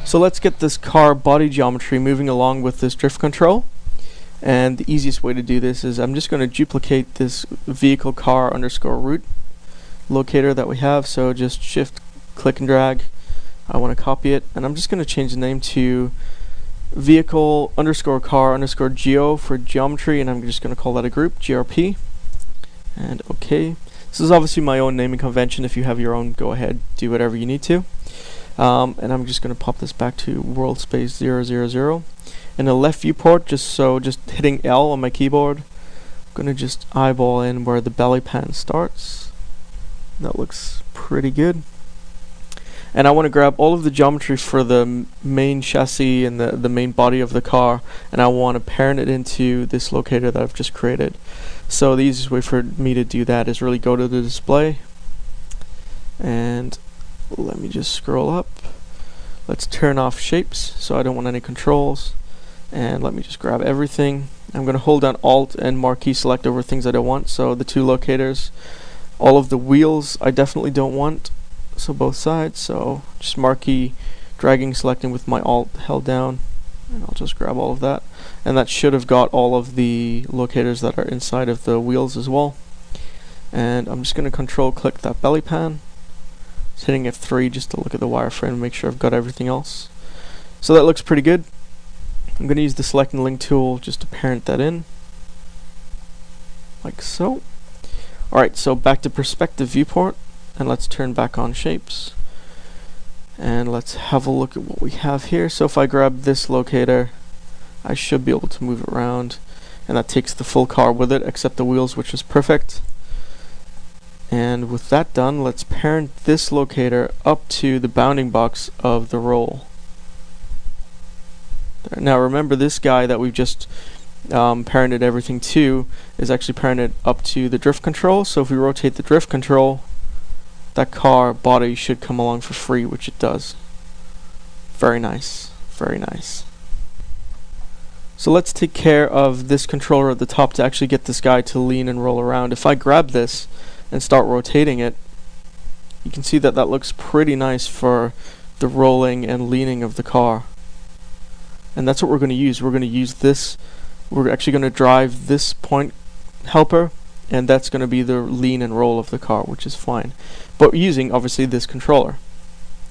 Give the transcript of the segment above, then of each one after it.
So let's get this car body geometry moving along with this drift control. And the easiest way to do this is I'm just going to duplicate this vehicle car underscore root locator that we have. So just shift click and drag. I want to copy it, and I'm just going to change the name to vehicle underscore car underscore geo for geometry, and I'm just going to call that a group, grp, and okay. This is obviously my own naming convention. If you have your own, go ahead, do whatever you need to. And I'm just going to pop this back to world space 000. In the left viewport, just hitting L on my keyboard, I'm going to just eyeball in where the belly pan starts. That looks pretty good. And I want to grab all of the geometry for the main chassis and the main body of the car, and I want to parent it into this locator that I've just created. So the easiest way for me to do that is really go to the display, and let me just scroll up. Let's turn off shapes, so I don't want any controls, and let me just grab everything. I'm going to hold down Alt and marquee select over things I don't want, so the two locators. All of the wheels I definitely don't want, so both sides, so just marquee dragging selecting with my Alt held down, and I'll just grab all of that, and that should have got all of the locators that are inside of the wheels as well. And I'm just going to control click that belly pan, just hitting F3 just to look at the wireframe and make sure I've got everything else. So that looks pretty good. I'm going to use the select and link tool just to parent that in, like so. Alright, so back to perspective viewport, and let's turn back on shapes, and let's have a look at what we have here. So if I grab this locator, I should be able to move it around, and that takes the full car with it except the wheels, which is perfect. And with that done, let's parent this locator up to the bounding box of the roll. There. Now remember, this guy that we've just parented everything to is actually parented up to the drift control, so if we rotate the drift control, that car body should come along for free, which it does. Very nice, very nice. So let's take care of this controller at the top to actually get this guy to lean and roll around. If I grab this and start rotating it, you can see that that looks pretty nice for the rolling and leaning of the car. And that's what we're going to use. We're going to use this. We're actually going to drive this point helper, and that's going to be the lean and roll of the car, which is fine. But using, obviously, this controller.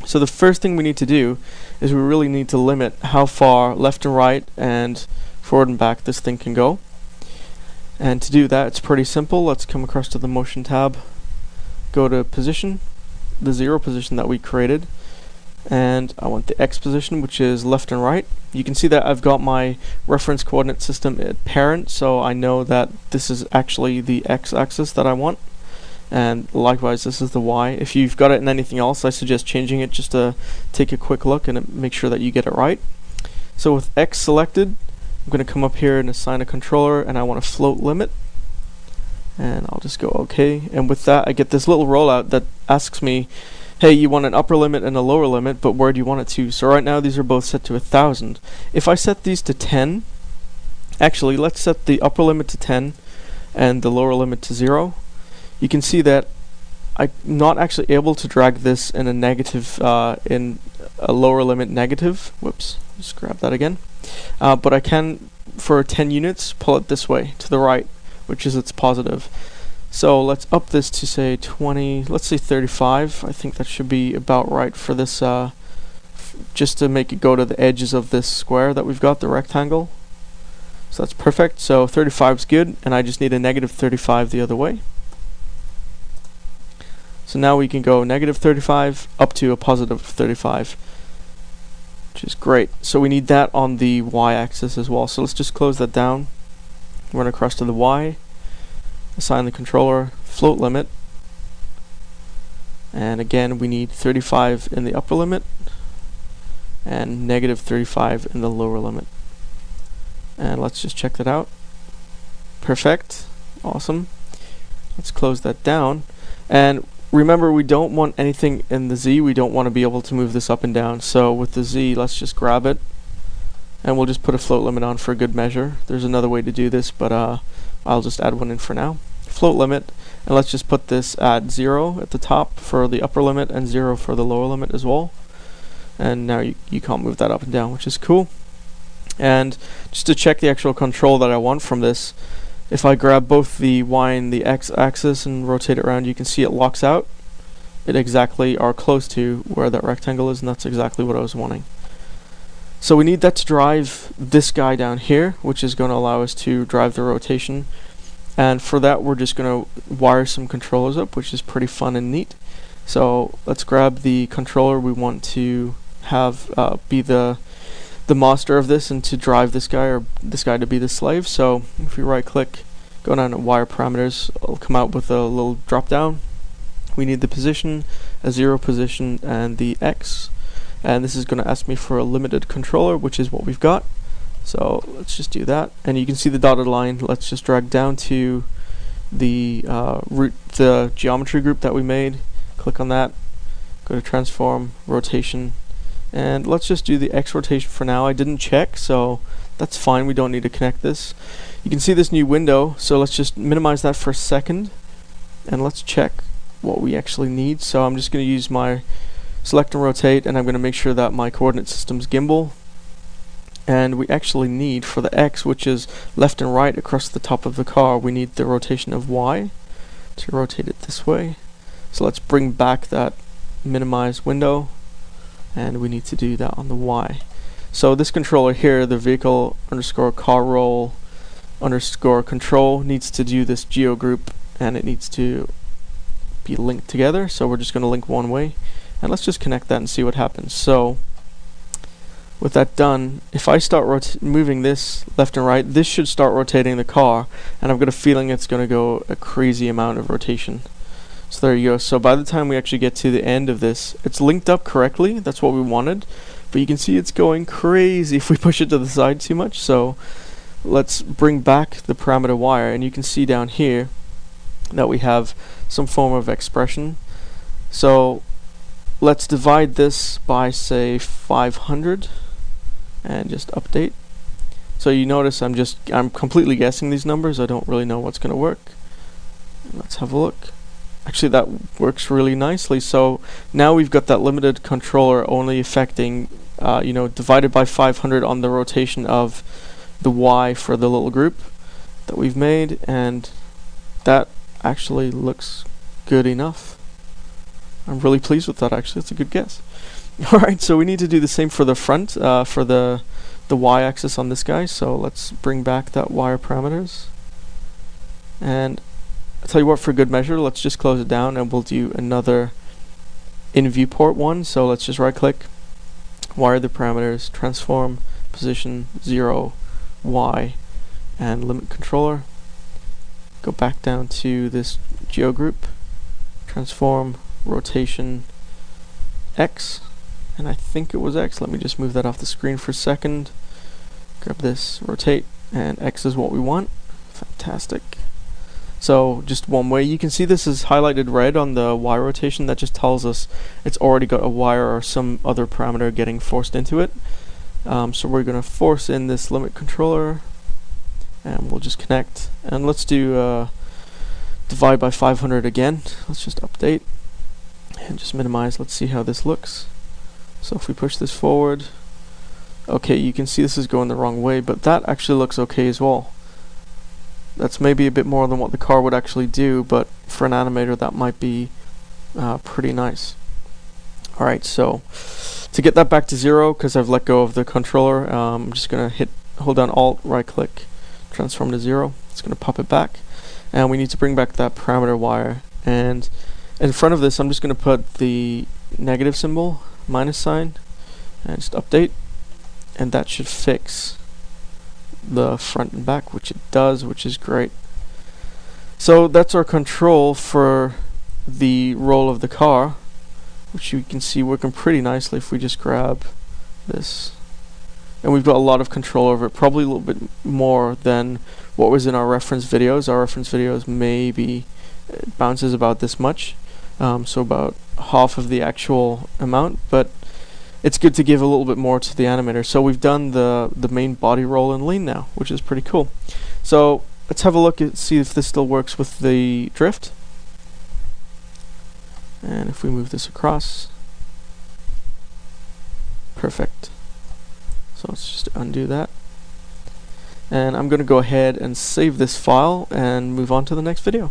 So the first thing we need to do is we really need to limit how far left and right and forward and back this thing can go. And to do that, it's pretty simple. Let's come across to the motion tab, go to position, the 0 position that we created, and I want the X position, which is left and right. You can see that I've got my reference coordinate system at parent, so I know that this is actually the X axis that I want, and likewise this is the Y. If you've got it in anything else, I suggest changing it just to take a quick look and make sure that you get it right. So with X selected, I'm going to come up here and assign a controller, and I want a float limit, and I'll just go OK. And with that, I get this little rollout that asks me, hey, you want an upper limit and a lower limit, but where do you want it to? So right now these are both set to 1,000. If I set these to 10, actually let's set the upper limit to 10 and the lower limit to 0. You can see that I'm not actually able to drag this in a negative, in a lower limit negative. Whoops, just grab that again. But I can, for 10 units, pull it this way to the right, which is its positive. So let's up this to say 20, let's say 35. I think that should be about right for this, just to make it go to the edges of this square that we've got, the rectangle. So that's perfect. So 35 is good, and I just need a negative 35 the other way. So now we can go negative 35 up to a positive 35, which is great. So we need that on the y-axis as well. So let's just close that down, run across to the y, assign the controller float limit, and again we need 35 in the upper limit and negative 35 in the lower limit. And let's just check that out. Perfect, awesome. Let's close that down, and remember, we don't want anything in the Z. We don't want to be able to move this up and down. So with the Z, let's just grab it, and we'll just put a float limit on for a good measure. There's another way to do this, but I'll just add one in for now. Float limit, and let's just put this at 0 at the top for the upper limit and 0 for the lower limit as well. and now you can't move that up and down, which is cool. And just to check the actual control that I want from this, if I grab both the Y and the X axis and rotate it around, you can see it locks out. It exactly are close to where that rectangle is, and that's exactly what I was wanting. So we need that to drive this guy down here, which is going to allow us to drive the rotation. And for that, we're just going to wire some controllers up, which is pretty fun and neat. So let's grab the controller we want to have be the master of this and to drive this guy, or this guy to be the slave. So if we right click, go down to wire parameters, it'll come out with a little drop down. We need the position, a 0 position, and the X. And this is going to ask me for a limited controller, which is what we've got. So let's just do that. And you can see the dotted line. Let's just drag down to the the geometry group that we made. Click on that, go to transform, rotation, and let's just do the X rotation for now. I didn't check, so that's fine. We don't need to connect this. You can see this new window, so let's just minimize that for a second, and let's check what we actually need. So I'm just going to use my select and rotate, and I'm going to make sure that my coordinate system's gimbal. And we actually need, for the X, which is left and right across the top of the car, we need the rotation of Y to rotate it this way. So let's bring back that minimize window, and we need to do that on the Y. So this controller here, the vehicle underscore car roll underscore control, needs to do this geo group, and it needs to be linked together. So we're just going to link one way, and let's just connect that and see what happens. So with that done, if I start moving this left and right, this should start rotating the car, and I've got a feeling it's going to go a crazy amount of rotation. So there you go. So by the time we actually get to the end of this, it's linked up correctly. That's what we wanted. But you can see it's going crazy if we push it to the side too much. So let's bring back the parameter wire, and you can see down here that we have some form of expression. So let's divide this by, say, 500 and just update. So you notice I'm completely guessing these numbers. I don't really know what's going to work. Let's have a look. Actually, that works really nicely. So now we've got that limited controller only affecting, divided by 500 on the rotation of the Y for the little group that we've made, and that actually looks good enough. I'm really pleased with that, actually. It's a good guess. Alright, so we need to do the same for the front, for the Y-axis on this guy. So let's bring back that wire parameters. And I'll tell you what, for good measure, let's just close it down, and we'll do another in viewport one. So let's just right click, wire the parameters, transform, position, 0, Y, and limit controller. Go back down to this geo group, transform, rotation, X, and I think it was X. Let me just move that off the screen for a second. Grab this, rotate, and X is what we want. Fantastic. So just one way. You can see this is highlighted red on the Y rotation. That just tells us it's already got a wire or some other parameter getting forced into it. So we're going to force in this limit controller, and we'll just connect. And let's do divide by 500 again. Let's just update and just minimize. Let's see how this looks. So if we push this forward, okay, you can see this is going the wrong way, but that actually looks okay as well. That's maybe a bit more than what the car would actually do, but for an animator that might be pretty nice. Alright, so to get that back to 0, because I've let go of the controller, I'm just going to hold down Alt, right click, transform to 0. It's going to pop it back, and we need to bring back that parameter wire. And in front of this, I'm just going to put the negative symbol, minus sign, and just update, and that should fix the front and back, which it does, which is great. So that's our control for the roll of the car, which you can see working pretty nicely if we just grab this. And we've got a lot of control over it, probably a little bit more than what was in our reference videos. Our reference videos maybe bounces about this much, so about half of the actual amount, but it's good to give a little bit more to the animator. So we've done the main body roll and lean now, which is pretty cool. So let's have a look and see if this still works with the drift. And if we move this across, Perfect. So let's just undo that. And I'm going to go ahead and save this file and move on to the next video.